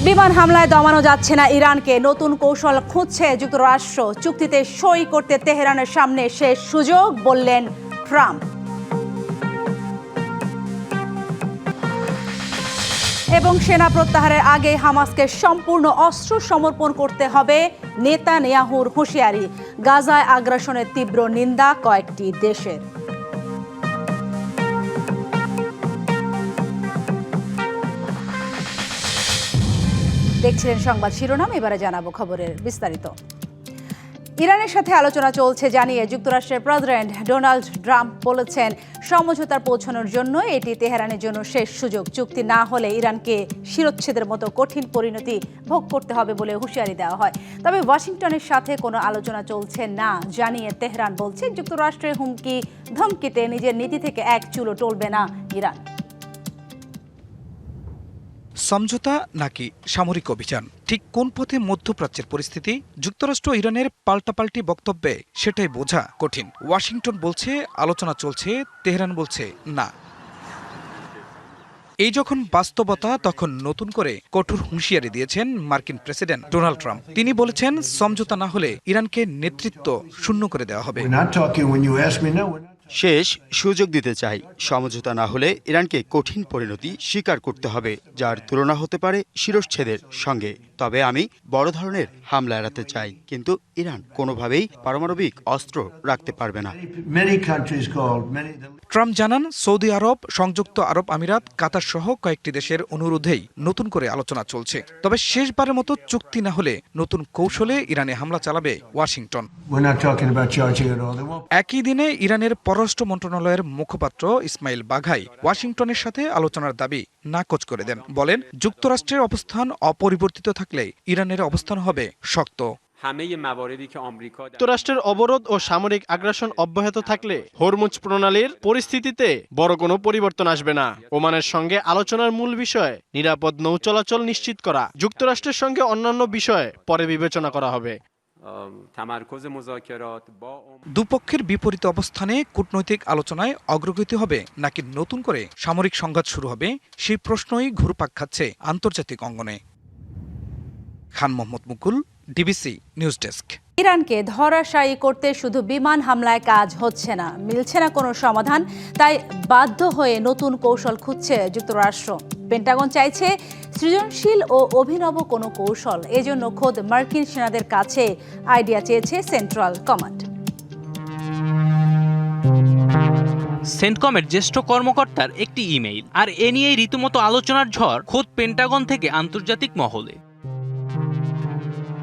বিমান হামলায় দমানো যাচ্ছে না ইরানকে, নতুন কৌশল খুঁজছে যুক্তরাষ্ট্র। চুক্তিতে সই করতে তেহরানের সামনে শেষ সুযোগ, বললেন ট্রাম্প। এবং সেনা প্রত্যাহারের আগে হামাসকে সম্পূর্ণ অস্ত্র সমর্পণ করতে হবে, নেতানিয়াহুর হুঁশিয়ারি। গাজায় আগ্রাসনের তীব্র নিন্দা কয়েকটি দেশের। দেখছিলেন সংবাদ শিরোনাম, এবারে জানাবো খবরের বিস্তারিত। ইরানের সাথে আলোচনা চলছে জানিয়ে যুক্তরাষ্ট্রের প্রেসিডেন্ট ডোনাল্ড ট্রাম্প বলেছেন, সমঝোতার পৌঁছানোর জন্য এটি তেহরানের জন্য শেষ সুযোগ। চুক্তি না হলে ইরানকে শিরোচ্ছেদের মতো কঠিন পরিণতি ভোগ করতে হবে বলে হুঁশিয়ারি দেওয়া হয়। তবে ওয়াশিংটনের সাথে কোনো আলোচনা চলছে না জানিয়ে তেহরান বলছে, যুক্তরাষ্ট্রের হুমকি ধমকিতে নিজের নীতি থেকে এক চুলও টলবে না ইরান। সমঝোতা নাকি সামরিক অভিযান, ঠিক কোন পথে মধ্যপ্রাচ্যের পরিস্থিতি? যুক্তরাষ্ট্র ইরানের পাল্টাপাল্টি বক্তব্যে সেটাই বোঝা কঠিন। ওয়াশিংটন বলছে আলোচনা চলছে, তেহরান বলছে না। এই যখন বাস্তবতা, তখন নতুন করে কঠোর হুঁশিয়ারি দিয়েছেন মার্কিন প্রেসিডেন্ট ডোনাল্ড ট্রাম্প। তিনি বলেছেন, সমঝোতা না হলে ইরানকে নেতৃত্ব শূন্য করে দেওয়া হবে। শেষ সুযোগ দিতে চাই। সমঝোতা না হলে ইরানকে কঠিন পরিণতি স্বীকার করতে হবে, যার তুলনা হতে পারে শিরশ্ছেদের সঙ্গে। তবে আমি বড় ধরনের হামলা এড়াতে চাই, কিন্তু ইরান কোনোভাবেই পারমাণবিক অস্ত্র রাখতে পারবে না। ট্রাম্প জানান, সৌদি আরব, সংযুক্ত আরব আমিরাত, কাতার সহ কয়েকটি দেশের অনুরোধেই নতুন করে আলোচনা চলছে। তবে শেষবারের মতো চুক্তি না হলে নতুন কৌশলে ইরানে হামলা চালাবে ওয়াশিংটন। একই দিনে ইরানের পররাষ্ট্র মন্ত্রণালয়ের মুখপাত্র ইসমাইল বাঘাই ওয়াশিংটনের সাথে আলোচনার দাবি নাকচ করে দেন। বলেন, যুক্তরাষ্ট্রের অবস্থান অপরিবর্তিত থাকলে ইরানের অবস্থান হবে শক্ত। যুক্তরাষ্ট্রের অবরোধ ও সামরিক আগ্রাসন অব্যাহত থাকলে হরমুজ প্রণালীর পরিস্থিতিতে বড় কোনো পরিবর্তন আসবে না। ওমানের সঙ্গে আলোচনার মূল বিষয় নিরাপদ নৌ চলাচল নিশ্চিত করা। যুক্তরাষ্ট্রের সঙ্গে অন্যান্য বিষয় পরে বিবেচনা করা হবে। দুপক্ষের বিপরীত অবস্থানে কূটনৈতিক আলোচনায় অগ্রগতি হবে নাকি নতুন করে সামরিক সংঘাত শুরু হবে, সেই প্রশ্নই ঘুরপাক খাচ্ছে আন্তর্জাতিক অঙ্গনে। খান মোহাম্মদ মুকুল, ডিবিসি নিউজ ডেস্ক। ইরানকে ধরাশায়ী করতে শুধু বিমান হামলায় কাজ হচ্ছে না, মিলছে না কোনো সমাধান। তাই বাধ্য হয়ে নতুন কৌশল খুঁজছে যুক্তরাষ্ট্র। পেন্টাগন চাইছে সৃজনশীল ও অভিনব কোনো কৌশল। এজন্য খোদ মার্কিন সেনাদের কাছে আইডিয়া চেয়েছে সেন্ট্রাল কমান্ড। সেন্টকমের জ্যেষ্ঠ কর্মকর্তার একটি ইমেইল, আর এ নিয়েই রীতিমতো আলোচনার ঝড় খোদ পেন্টাগন থেকে আন্তর্জাতিক মহলে।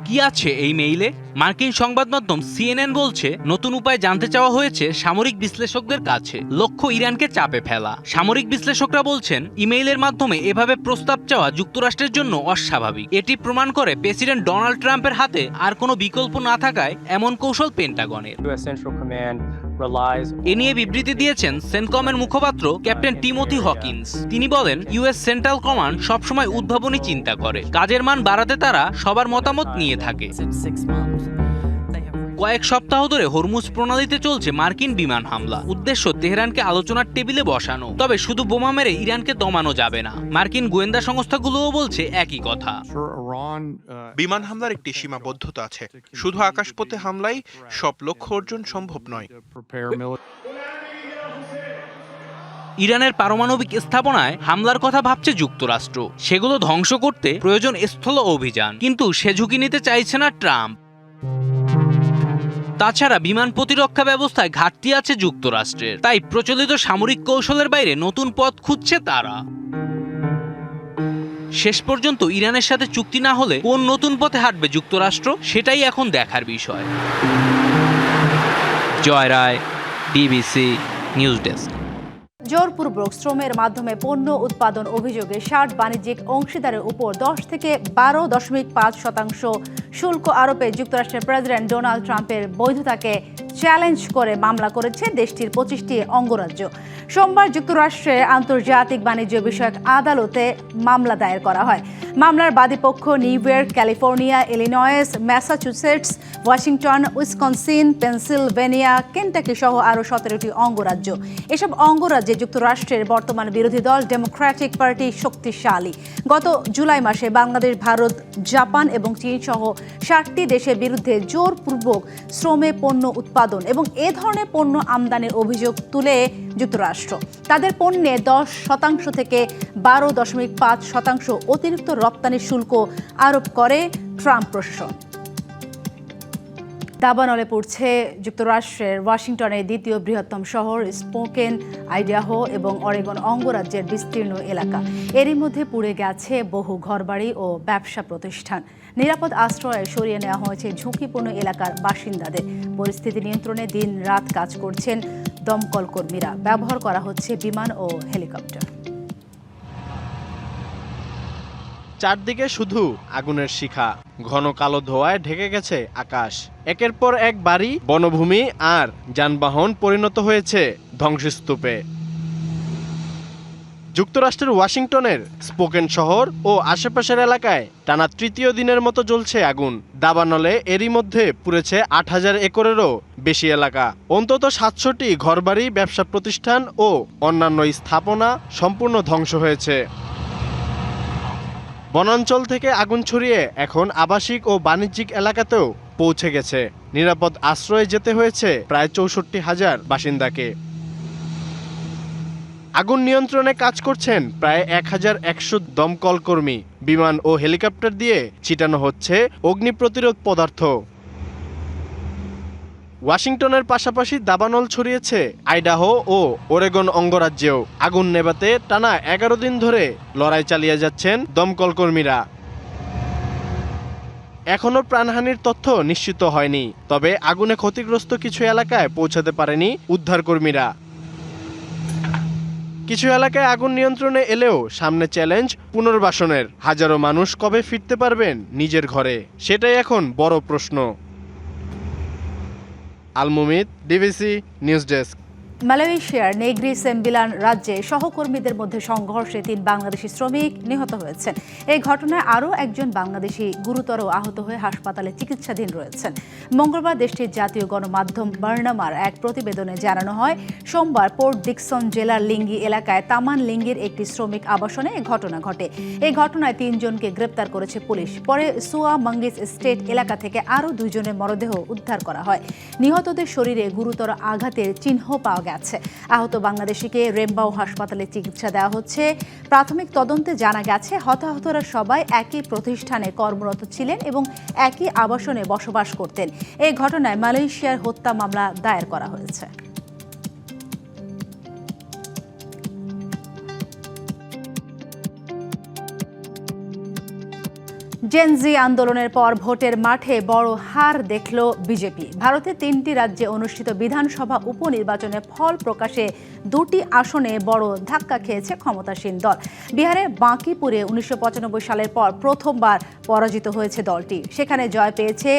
কি আছে এই মেইলে? মার্কিন সংবাদ মাধ্যম সিএনএন বলছে, নতুন উপায় জানতে চাওয়া হয়েছে সামরিক বিশ্লেষকদের কাছে, লক্ষ্য ইরানকে চাপে ফেলা। সামরিক বিশ্লেষকরা বলছেন, ইমেইলের মাধ্যমে এভাবে প্রস্তাব চাওয়া যুক্তরাষ্ট্রের জন্য অস্বাভাবিক। এটি প্রমাণ করে প্রেসিডেন্ট ডোনাল্ড ট্রাম্পের হাতে আর কোনো বিকল্প না থাকায় এমন কৌশল পেন্টাগনের। এ নিয়ে বিবৃতি দিয়েছেন সেন্টকমের মুখপাত্র ক্যাপ্টেন টিমোথি হকিন্স। তিনি বলেন, ইউএস সেন্ট্রাল কমান্ড সবসময় উদ্ভাবনী চিন্তা করে, কাজের মান বাড়াতে তারা সবার মতামত নিয়ে থাকে। কয়েক সপ্তাহ ধরে হরমুজ প্রণালীতে চলছে মার্কিন বিমান হামলা। উদ্দেশ্য তেহরানকে আলোচনার টেবিলে বসানো। তবে শুধু বোমা মেরে ইরানকে দমানো যাবে না। মার্কিন গোয়েন্দা সংস্থাগুলোও বলছে একই কথা। বিমান হামলার একটি সীমাবদ্ধতা আছে। শুধু আকাশপথে হামলাই সব লক্ষ্য অর্জন সম্ভব নয়। ইরানের পারমাণবিক স্থাপনায় হামলার কথা ভাবছে যুক্তরাষ্ট্র। সেগুলো ধ্বংস করতে প্রয়োজন স্থল অভিযান, কিন্তু সে ঝুঁকি নিতে চাইছে না ট্রাম্প। তাছাড়া বিমান প্রতিরক্ষা ব্যবস্থায় ঘাটতি আছে যুক্তরাষ্ট্রের, তাই প্রচলিত সামরিক কৌশলের বাইরে নতুন পথ খুঁজছে তারা। শেষ পর্যন্ত ইরানের সাথে চুক্তি না হলে কোন নতুন পথে হাঁটবে যুক্তরাষ্ট্র, সেটাই এখন দেখার বিষয়। জয় রায়, ডিবিসি নিউজ ডেস্ক। জোরপূর্বক শ্রমের মাধ্যমে পণ্য উৎপাদন অভিযোগে 60 বাণিজ্যিক অংশীদারের উপর 10 থেকে 12.5% শুল্ক আরোপে যুক্তরাষ্ট্রের প্রেসিডেন্ট ডোনাল্ড ট্রাম্পের বৈধতাকে চ্যালেঞ্জ করে মামলা করেছে দেশটির 25টি অঙ্গরাজ্য। সোমবার যুক্তরাষ্ট্রের আন্তর্জাতিক বাণিজ্য বিষয়ক আদালতে মামলা দায়ের করা হয়। মামলার বাদীপক্ষ New York, California, Illinois, Massachusetts, Washington, Wisconsin, Pennsylvania, Kentucky সহ আরও 17টি অঙ্গরাজ্য। এসব অঙ্গরাজ্যে যুক্তরাষ্ট্রের বর্তমান বিরোধী দল ডেমোক্রেটিক পার্টি শক্তিশালী। গত জুলাই মাসে বাংলাদেশ, ভারত, জাপান এবং চীন সহ 60টি দেশের বিরুদ্ধে জোরপূর্বক শ্রমে পণ্য উৎপাদন এবং এ ধরনের পণ্য আমদানির অভিযোগ তুলে যুক্তরাষ্ট্র তাদের পণ্যে 10% থেকে 12.5% অতিরিক্ত রপ্তানি শুল্ক আরোপ করে ট্রাম্প প্রশাসন। দাবানলে পড়ছে যুক্তরাষ্ট্রের ওয়াশিংটনের দ্বিতীয় বৃহত্তম শহর স্পোকেন, আইডাহো এবং অরেগন অঙ্গরাজ্যের বিস্তীর্ণ এলাকা। এরই মধ্যে পুড়ে গেছে বহু ঘরবাড়ি ও ব্যবসা প্রতিষ্ঠান। নিরাপদ আশ্রয়ে সরিয়ে নেওয়া হয়েছে ঝুঁকিপূর্ণ এলাকার বাসিন্দাদের। পরিস্থিতি নিয়ন্ত্রণে দিন রাত কাজ করছেন দমকল কর্মীরা। ব্যবহার করা হচ্ছে বিমান ও হেলিকপ্টার। চারদিকে শুধু আগুনের শিখা, ঘন কালো ধোঁয়ায় ঢেকে গেছে আকাশ। একের পর এক বাড়ি, বনভূমি আর যানবাহন পরিণত হয়েছে ধ্বংসস্তূপে। যুক্তরাষ্ট্রের ওয়াশিংটনের স্পোকেন শহর ও আশেপাশের এলাকায় টানা তৃতীয় দিনের মতো জ্বলছে আগুন। দাবানলে এরই মধ্যে পুড়েছে 8000 একরেরও বেশি এলাকা। অন্তত 700টি ঘরবাড়ি, ব্যবসা প্রতিষ্ঠান ও অন্যান্য স্থাপনা সম্পূর্ণ ধ্বংস হয়েছে। বনাঞ্চল থেকে আগুন ছড়িয়ে এখন আবাসিক ও বাণিজ্যিক এলাকাতেও পৌঁছে গেছে। নিরাপদ আশ্রয়ে যেতে হয়েছে প্রায় 64,000 বাসিন্দাকে। আগুন নিয়ন্ত্রণে কাজ করছেন প্রায় 1100 দমকল কর্মী। বিমান ও হেলিকপ্টার দিয়ে ছিটানো হচ্ছে অগ্নি প্রতিরোধ পদার্থ। ওয়াশিংটনের পাশাপাশি দাবানল ছড়িয়েছে আইডাহো ও ওরেগন অঙ্গরাজ্যেও। আগুন নেভাতে টানা 11 দিন ধরে লড়াই চালিয়ে যাচ্ছেন দমকল কর্মীরা। এখনো প্রাণহানির তথ্য নিশ্চিত হয়নি, তবে আগুনে ক্ষতিগ্রস্ত কিছু এলাকায় পৌঁছাতে পারেনি উদ্ধারকর্মীরা। কিছু এলাকায় আগুন নিয়ন্ত্রণে এলেও সামনে চ্যালেঞ্জ পুনর্বাসনের। হাজারো মানুষ কবে ফিরতে পারবেন নিজের ঘরে, সেটাই এখন বড় প্রশ্ন। আলমুমিত, ডিবিসি নিউজ ডেস্ক। মালয়েশিয়ার নেগ্রি সেম্বিলান রাজ্যে সহকর্মীদের মধ্যে সংঘর্ষে 3 বাংলাদেশি শ্রমিক নিহত হয়েছেন। এই ঘটনায় আরও একজন বাংলাদেশি গুরুতর আহত হয়ে হাসপাতালে চিকিৎসাধীন রয়েছেন। মঙ্গলবার দেশটির জাতীয় গণমাধ্যম বার্নামার এক প্রতিবেদনে জানানো হয়, সোমবার পোর্ট ডিকসন জেলার লিঙ্গি এলাকায় তামান লিঙ্গির একটি শ্রমিক আবাসনে এই ঘটনা ঘটে। এই ঘটনায় 3 জনকে গ্রেপ্তার করেছে পুলিশ। পরে সুয়া মাঙ্গিস স্টেট এলাকা থেকে আরও 2 জনের মরদেহ উদ্ধার করা হয়। নিহতদের শরীরে গুরুতর আঘাতের চিহ্ন পাওয়া গেছে। আহত বাংলাদেশিকে রেম্বাও হাসপাতালে চিকিৎসা দেওয়া হচ্ছে। প্রাথমিক তদন্তে জানা গেছে হতাহতরা সবাই একই প্রতিষ্ঠানে কর্মরত ছিলেন এবং একই আবাসনে বসবাস করতেন। এই ঘটনায় মালয়েশিয়ার হত্যা মামলা দায়ের করা হয়েছে। জেনজি আন্দোলনের পর ভোটের মাঠে বড় হার দেখল বিজেপি। ভারতের 3টি রাজ্যে অনুষ্ঠিত বিধানসভা উপনির্বাচনে ফল প্রকাশে 2টি আসনে বড় ধাক্কা খেয়েছে ক্ষমতাসীন দল। বিহারে বাঁকিপুরে 1995 সালের পর প্রথমবার পরাজিত হয়েছে দলটি। সেখানে জয় পেয়েছে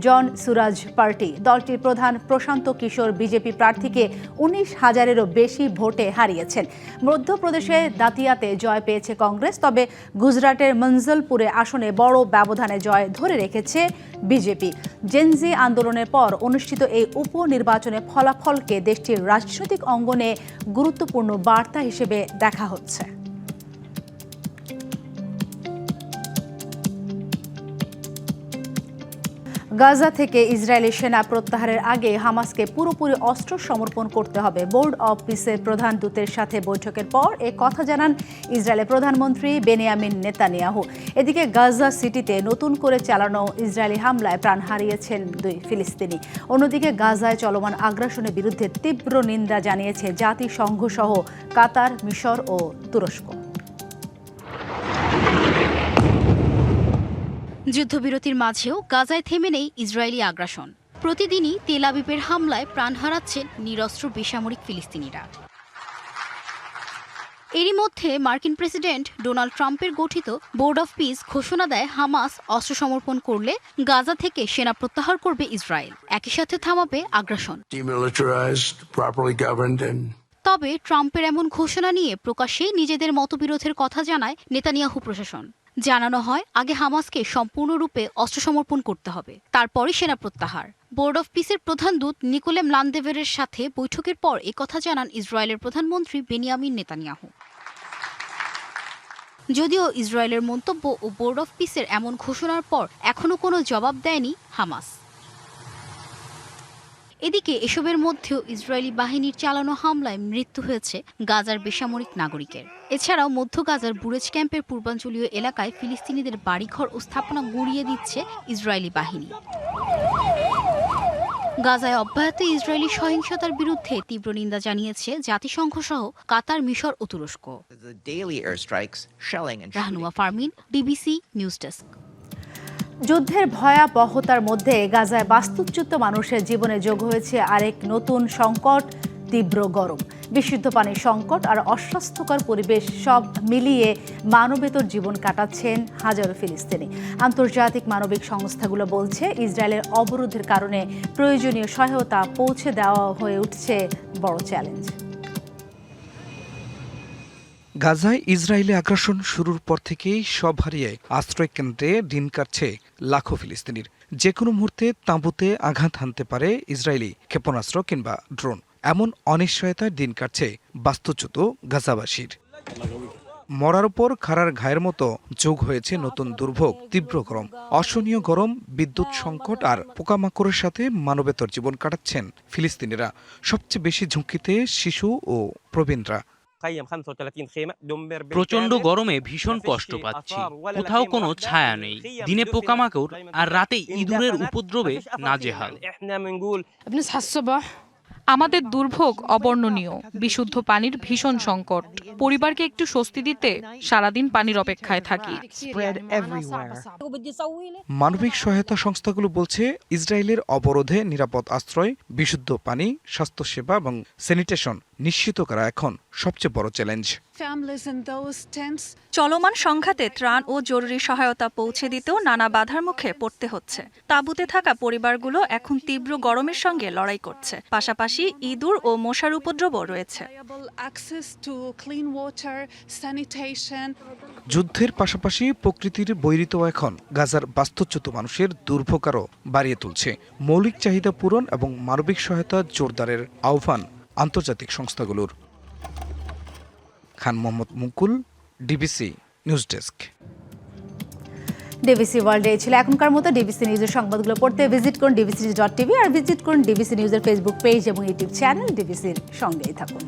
জন সুরাজ পার্টি। দলটির প্রধান প্রশান্ত কিশোর বিজেপি প্রার্থীকে 19,000-এরও বেশি ভোটে হারিয়েছেন। মধ্যপ্রদেশে দাতিয়াতে জয় পেয়েছে কংগ্রেস, তবে গুজরাটের মঞ্জলপুরে আসনে বড় ব্যবধানে জয় ধরে রেখেছে বিজেপি। জেনজি আন্দোলনের পর অনুষ্ঠিত এই উপনির্বাচনের ফলাফলকে দেশটির রাজনৈতিক অঙ্গনে গুরুত্বপূর্ণ বার্তা হিসেবে দেখা হচ্ছে। গাজা থেকে ইসরায়েলি সেনা প্রত্যাহারের আগে হামাসকে পুরোপুরি অস্ত্র সমর্পণ করতে হবে। বোর্ড অব পিসের প্রধান দূতের সাথে বৈঠকের পর এ কথা জানান ইসরায়েলের প্রধানমন্ত্রী বেনিয়ামিন নেতানিয়াহু। এদিকে গাজা সিটিতে নতুন করে চালানো ইসরায়েলি হামলায় প্রাণ হারিয়েছেন 2 ফিলিস্তিনি। অন্যদিকে গাজায় চলমান আগ্রাসনের বিরুদ্ধে তীব্র নিন্দা জানিয়েছে জাতিসংঘ সহ কাতার, মিশর ও তুরস্ক। যুদ্ধবিরতির মাঝেও গাজায় থেমে নেই ইসরায়েলি আগ্রাসন। প্রতিদিনই তেল আবিবের হামলায় প্রাণ হারাচ্ছেন নিরস্ত্র বেসামরিক ফিলিস্তিনিরা। এরই মধ্যে মার্কিন প্রেসিডেন্ট ডোনাল্ড ট্রাম্পের গঠিত বোর্ড অফ পিস ঘোষণা দেয় হামাস অস্ত্র সমর্পণ করলে গাজা থেকে সেনা প্রত্যাহার করবে ইসরায়েল, একই সাথে থামাবে আগ্রাসন। demilitarized, properly governed, and তবে ট্রাম্পের এমন ঘোষণা নিয়ে প্রকাশ্যে নিজেদের মতবিরোধের কথা জানায় নেতানিয়াহু প্রশাসন। জানানো হয় আগে হামাসকে সম্পূর্ণরূপে অস্ত্র সমর্পণ করতে হবে, তারপরই সেনা প্রত্যাহার। বোর্ড অফ পিসের প্রধান দূত নিকোলে ম্লানদেভেরের সাথে বৈঠকের পর একথা জানান ইসরায়েলের প্রধানমন্ত্রী বেনিয়ামিন নেতানিয়াহু। যদিও ইসরায়েলের মন্তব্য ও বোর্ড অফ পিসের এমন ঘোষণার পর এখনও কোনো জবাব দেয়নি হামাস। এদিকে এসবের মধ্যেও ইসরায়েলি বাহিনীর চালানো হামলায় মৃত্যু হয়েছে গাজার বেসামরিক নাগরিকের। এছাড়াও মধ্য গাজার বুরেজ ক্যাম্পের পূর্বাঞ্চলীয় এলাকায় ফিলিস্তিনিদের বাড়িঘর ও স্থাপনা গুঁড়িয়ে দিচ্ছে ইসরায়েলি বাহিনী। গাজায় অব্যাহত ইসরায়েলি সহিংসতার বিরুদ্ধে তীব্র নিন্দা জানিয়েছে জাতিসংঘ সহ কাতার, মিশর ও তুরস্ক। Rahnuma Fermin, DBC news desk. যুদ্ধের ভয়াবহতার মধ্যে গাজায় বাস্তুচ্যুত মানুষের জীবনে যোগ হয়েছে আরেক নতুন সংকট, তীব্র গরম। বিশুদ্ধ পানির সংকট আর অস্বাস্থ্যকর পরিবেশ সব মিলিয়ে মানবেতর জীবন কাটাচ্ছেন হাজারো ফিলিস্তিনি। আন্তর্জাতিক মানবিক সংস্থাগুলো বলছে ইসরায়েলের অবরোধের কারণে প্রয়োজনীয় সহায়তা পৌঁছে দেওয়া হয়ে উঠছে বড় চ্যালেঞ্জ। গাজায় ইসরায়েলি আগ্রাসন শুরুর পর থেকেই সব হারিয়ে আশ্রয় কেন্দ্রে দিন কাটছে লাখো ফিলিস্তিনির। যে কোনো মুহূর্তে তাঁবুতে আঘাত হানতে পারে ইসরায়েলি ক্ষেপণাস্ত্র কিংবা ড্রোন। এমন অনিশ্চয়তার দিন কাটছে বাস্তুচ্যুত গাজাবাসীর। মরার উপর খাড়ার ঘায়ের মতো যোগ হয়েছে নতুন দুর্ভোগ, তীব্র গরম, অসহনীয় গরম, বিদ্যুৎ সংকট আর পোকামাকড়ের সাথে মানবেতর জীবন কাটাচ্ছেন ফিলিস্তিনিরা। সবচেয়ে বেশি ঝুঁকিতে শিশু ও প্রবীণরা। প্রচন্ড গরমে ভীষণ কষ্ট পাচ্ছি, কোথাও কোনো ছায়া নেই, দিনে পোকামাকড় আর রাতে ইঁদুরের উপদ্রবে নাজেহাল। আমাদের দুর্ভোগ অবর্ণনীয়। বিশুদ্ধ পানির ভীষণ সংকট। পরিবারকে একটু স্বস্তি দিতে সারাদিন পানির অপেক্ষায় থাকি। মানবিক সহায়তা সংস্থাগুলো বলছে ইসরায়েলের অবরোধে নিরাপদ আশ্রয়, বিশুদ্ধ পানি, স্বাস্থ্যসেবা এবং স্যানিটেশন নিশ্চিত করা এখন সবচেয়ে বড় চ্যালেঞ্জ। চলমান সংঘাতে ত্রাণ ও জরুরি সহায়তা পৌঁছে দিতেও নানা বাধার মুখে পড়তে হচ্ছে। তাঁবুতে থাকা পরিবারগুলো এখন তীব্র গরমের সঙ্গে লড়াই করছে, পাশাপাশি ইঁদুর ও মশার উপদ্রবও রয়েছে। যুদ্ধের পাশাপাশি প্রকৃতির বৈরিতাও এখন গাজার বাস্তুচ্যুত মানুষের দুর্ভোগ আরও বাড়িয়ে তুলছে। মৌলিক চাহিদা পূরণ এবং মানবিক সহায়তা জোরদারের আহ্বান আন্তর্জাতিক সংস্থাগুলোর। খান মোহাম্মদ মুকুল, ডিবিসি নিউজ ডেস্ক। ডিবিসি ওয়ার্ল্ডে ছিল এখনকার মতো। ডিবিসি নিউজের সংবাদগুলো পড়তে ভিজিট করুন dbc.tv আর ভিজিট করুন ডিবিসি নিউজের ফেসবুক পেজ এবং ইউটিউব চ্যানেল। ডিবিসির সঙ্গেই থাকুন।